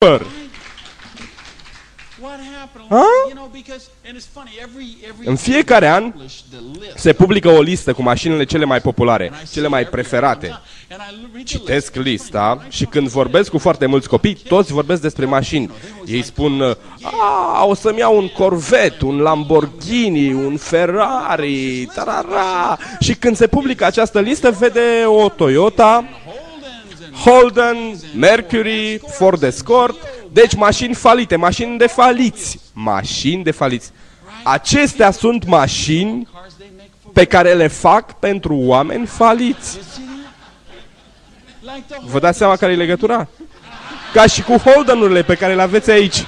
păr. În fiecare an se publică o listă cu mașinile cele mai populare, cele mai preferate. Citesc lista și când vorbesc cu foarte mulți copii, toți vorbesc despre mașini. Ei spun, o să-mi iau un Corvette, un Lamborghini, un Ferrari, tarara. Și când se publică această listă, vede o Toyota, Holden, Mercury, Ford Escort. Deci mașini falite, mașini de faliți. Mașini de faliți. Acestea sunt mașini pe care le fac pentru oameni faliți. Vă dați seama care e legătura? Ca și cu Holden-urile pe care le aveți aici.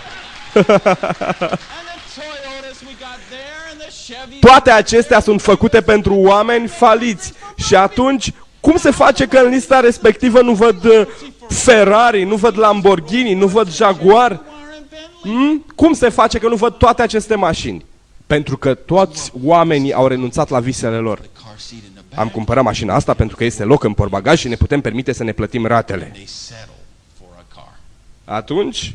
Toate acestea sunt făcute pentru oameni faliți. Și atunci, cum se face că în lista respectivă nu văd Ferrari, nu văd Lamborghini, nu văd Jaguar? Cum se face că nu văd toate aceste mașini? Pentru că toți oamenii au renunțat la visele lor. Am cumpărat mașina asta pentru că este loc în portbagaj și ne putem permite să ne plătim ratele. Atunci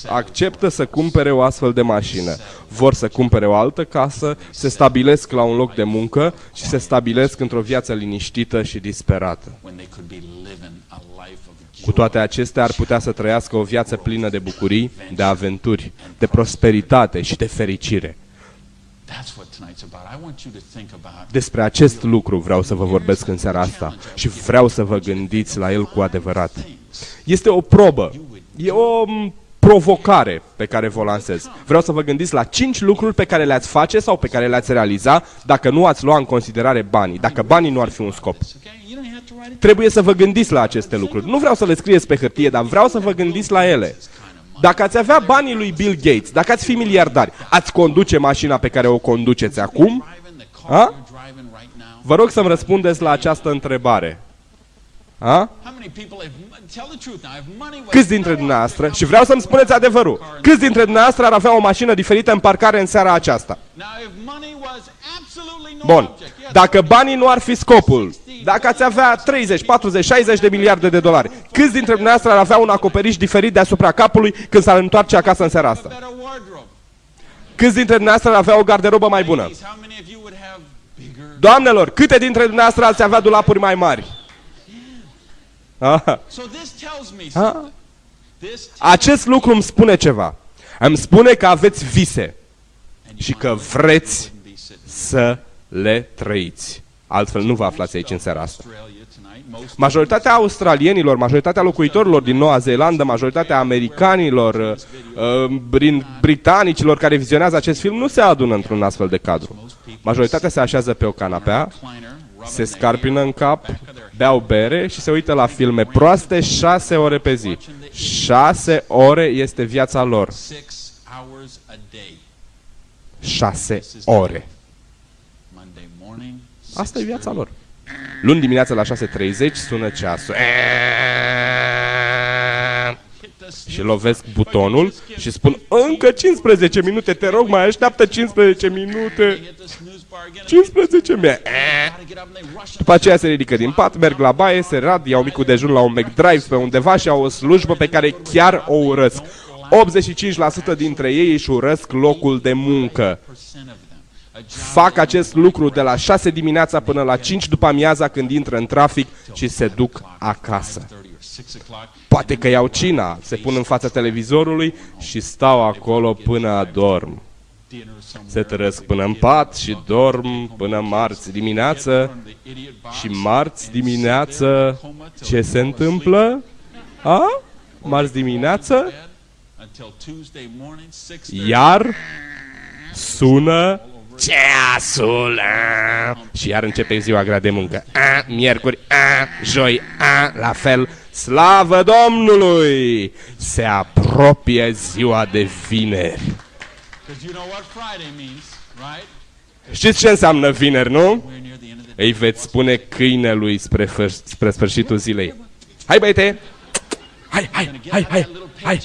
acceptă să cumpere o astfel de mașină. Vor să cumpere o altă casă, se stabilesc la un loc de muncă și se stabilesc într-o viață liniștită și disperată. Cu toate acestea ar putea să trăiască o viață plină de bucurii, de aventuri, de prosperitate și de fericire. Despre acest lucru vreau să vă vorbesc în seara asta și vreau să vă gândiți la el cu adevărat. Este o probă, e o provocare pe care vă lansez. Vreau să vă gândiți la 5 lucruri pe care le-ați face sau pe care le-ați realiza dacă nu ați lua în considerare banii, dacă banii nu ar fi un scop. Trebuie să vă gândiți la aceste lucruri. Nu vreau să le scrieți pe hârtie, dar vreau să vă gândiți la ele. Dacă ați avea banii lui Bill Gates, dacă ați fi miliardari, ați conduce mașina pe care o conduceți acum? Ha? Vă rog să-mi răspundeți la această întrebare. Ha? Câți dintre dumneavoastră, și vreau să-mi spuneți adevărul, câți dintre dumneavoastră ar avea o mașină diferită în parcare în seara aceasta? Bun. Dacă banii nu ar fi scopul, dacă ați avea 30, 40, 60 de miliarde de dolari, câți dintre dumneavoastră ar avea un acoperiș diferit deasupra capului când s-ar întoarce acasă în seara asta? Câți dintre dumneavoastră ar avea o garderobă mai bună? Doamnelor, câte dintre dumneavoastră ați avea dulapuri mai mari? Acest lucru îmi spune ceva. Îmi spune că aveți vise și că vreți să le trăiți. Altfel nu vă aflați aici în seara asta. Majoritatea australienilor, majoritatea locuitorilor din Noua Zeelandă, majoritatea americanilor, britanicilor care vizionează acest film nu se adună într-un astfel de cadru. Majoritatea se așează pe o canapea, se scarpină în cap, beau bere și se uită la filme proaste 6 ore pe zi. 6 ore este viața lor. 6 ore. Asta e viața lor. Luni dimineața la 6:30 sună ceasul. Și lovesc butonul și spun încă 15 minute, te rog, mai așteaptă 15 minute. 15 minute. După aceea se ridică din pat, merg la baie, se rad, iau micul dejun la un McDrive pe undeva și au o slujbă pe care chiar o urăsc. 85% dintre ei își urăsc locul de muncă. Fac acest lucru de la 6 dimineața până la 5 după amiaza când intră în trafic și se duc acasă. Poate că iau cina, se pun în fața televizorului și stau acolo până adorm. Se trăsc până în pat și dorm până marți dimineață. Și marți dimineață ce se întâmplă? Marți dimineață? Iar sună ceasul și iar începe ziua grea de muncă. Miercuri, joi, la fel. Slavă Domnului! Se apropie ziua de vineri. Știți ce înseamnă vineri, nu? Îi veți spune câinelui spre sfârșitul zilei. Hai, băiete! Hai!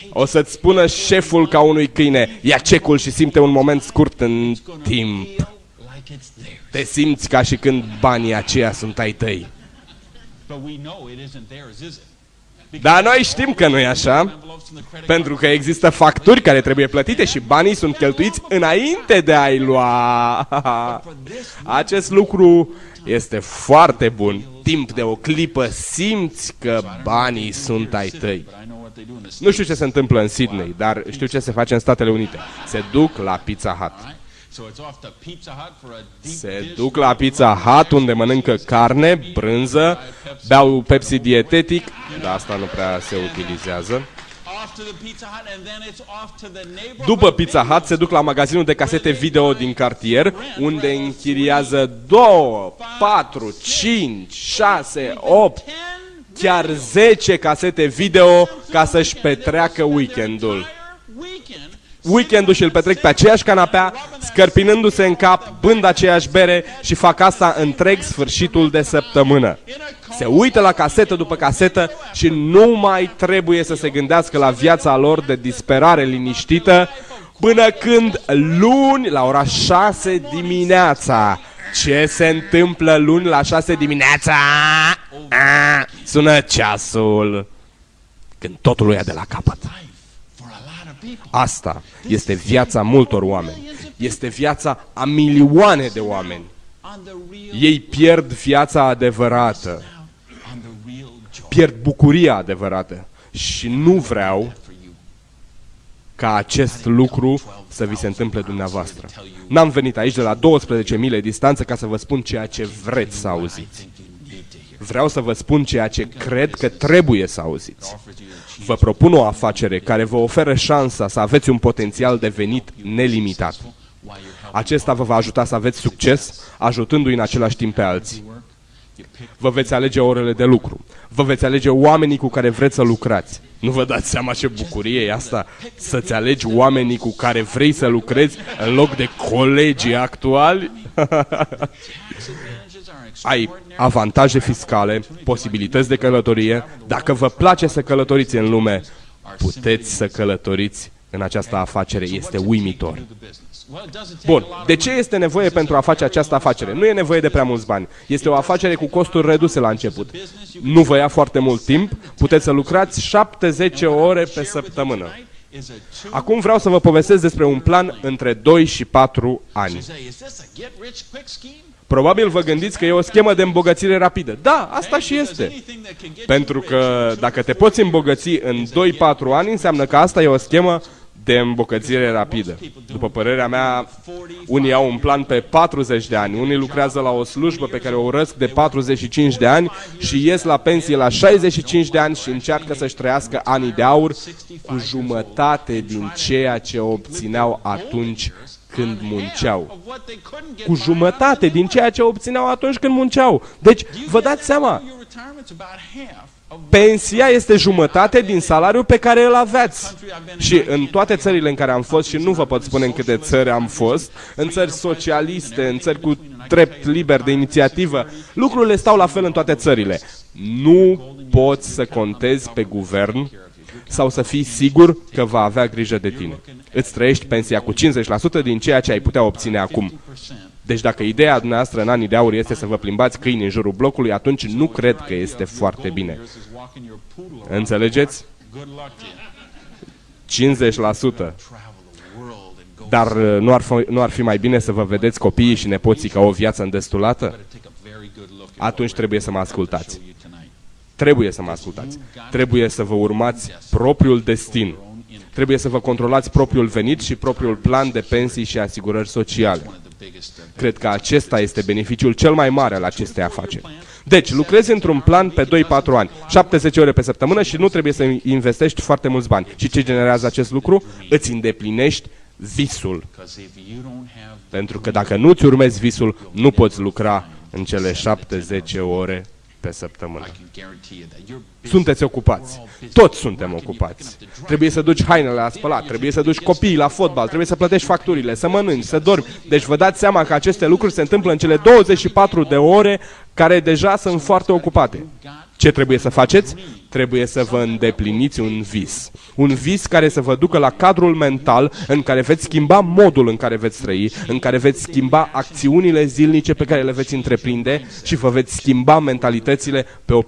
O să-ți spună șeful ca unui câine, ia cecul și simte un moment scurt în timp. Te simți ca și când banii aceia sunt ai tăi. Dar noi știm că nu e așa, pentru că există facturi care trebuie plătite și banii sunt cheltuiți înainte de a-i lua. Acest lucru este foarte bun. Timp de o clipă simți că banii sunt ai tăi. Nu știu ce se întâmplă în Sydney, dar știu ce se face în Statele Unite. Se duc la Pizza Hut. Se duc la Pizza Hut unde mănâncă carne, brânză, beau Pepsi dietetic, dar asta nu prea se utilizează. După Pizza Hut se duc la magazinul de casete video din cartier, unde închiriază 2, 4, 5, 6, 8, chiar 10 casete video ca să-și petreacă weekendul. Weekendul și-l petrec pe aceeași canapea, scărpinându-se în cap, bând aceeași bere și fac asta întreg sfârșitul de săptămână. Se uită la casetă după casetă și nu mai trebuie să se gândească la viața lor de disperare liniștită până când luni la ora 6 dimineața. Ce se întâmplă luni la 6 dimineața? Sună ceasul când totul ia de la capăt. Asta este viața multor oameni. Este viața a milioane de oameni. Ei pierd viața adevărată. Pierd bucuria adevărată. Și nu vreau ca acest lucru să vi se întâmple dumneavoastră. N-am venit aici de la 12 mile distanță ca să vă spun ceea ce vreți să auziți. Vreau să vă spun ceea ce cred că trebuie să auziți. Vă propun o afacere care vă oferă șansa să aveți un potențial de venit nelimitat. Acesta vă va ajuta să aveți succes, ajutându-i în același timp pe alții. Vă veți alege orele de lucru. Vă veți alege oamenii cu care vreți să lucrați. Nu vă dați seama ce bucurie e asta? Să-ți alegi oamenii cu care vrei să lucrezi în loc de colegii actuali? Ai avantaje fiscale, posibilități de călătorie. Dacă vă place să călătoriți în lume, puteți să călătoriți în această afacere. Este uimitor. Bun, de ce este nevoie pentru a face această afacere? Nu e nevoie de prea mulți bani. Este o afacere cu costuri reduse la început. Nu vă ia foarte mult timp, puteți să lucrați 7-10 ore pe săptămână. Acum vreau să vă povestesc despre un plan între 2 și 4 ani. Probabil vă gândiți că e o schemă de îmbogățire rapidă. Da, asta și este. Pentru că dacă te poți îmbogăți în 2-4 ani, înseamnă că asta e o schemă de îmbogățire rapidă. După părerea mea, unii au un plan pe 40 de ani, unii lucrează la o slujbă pe care o urăsc de 45 de ani și ies la pensie la 65 de ani și încearcă să-și trăiască anii de aur cu jumătate din ceea ce obțineau atunci când munceau. Cu jumătate din ceea ce obțineau atunci când munceau. Deci, vă dați seama, pensia este jumătate din salariul pe care îl aveați. Și în toate țările în care am fost, și nu vă pot spune în câte țări am fost, în țări socialiste, în țări cu drept liber de inițiativă, lucrurile stau la fel în toate țările. Nu poți să contezi pe guvern sau să fii sigur că va avea grijă de tine. Îți trăiești pensia cu 50% din ceea ce ai putea obține acum. Deci dacă ideea dumneavoastră în anii de aur este să vă plimbați câini în jurul blocului, atunci nu cred că este foarte bine. Înțelegeți? 50%. Dar nu ar fi mai bine să vă vedeți copiii și nepoții ca o viață îndestulată? Atunci trebuie să mă ascultați. Trebuie să mă ascultați. Trebuie să vă urmați propriul destin. Trebuie să vă controlați propriul venit și propriul plan de pensii și asigurări sociale. Cred că acesta este beneficiul cel mai mare al acestei afaceri. Deci, lucrezi într-un plan pe 2-4 ani, 70 ore pe săptămână și nu trebuie să investești foarte mulți bani. Și ce generează acest lucru? Îți îndeplinești visul. Pentru că dacă nu îți urmezi visul, nu poți lucra în cele 7-10 ore pe săptămână. Sunteți ocupați. Toți suntem ocupați. Trebuie să duci hainele la spălat, trebuie să duci copiii la fotbal, trebuie să plătești facturile, să mănânci, să dormi. Deci vă dați seama că aceste lucruri se întâmplă în cele 24 de ore care deja sunt foarte ocupate. Ce trebuie să faceți? Trebuie să vă îndepliniți un vis. Un vis care să vă ducă la cadrul mental în care veți schimba modul în care veți trăi, în care veți schimba acțiunile zilnice pe care le veți întreprinde și vă veți schimba mentalitățile pe o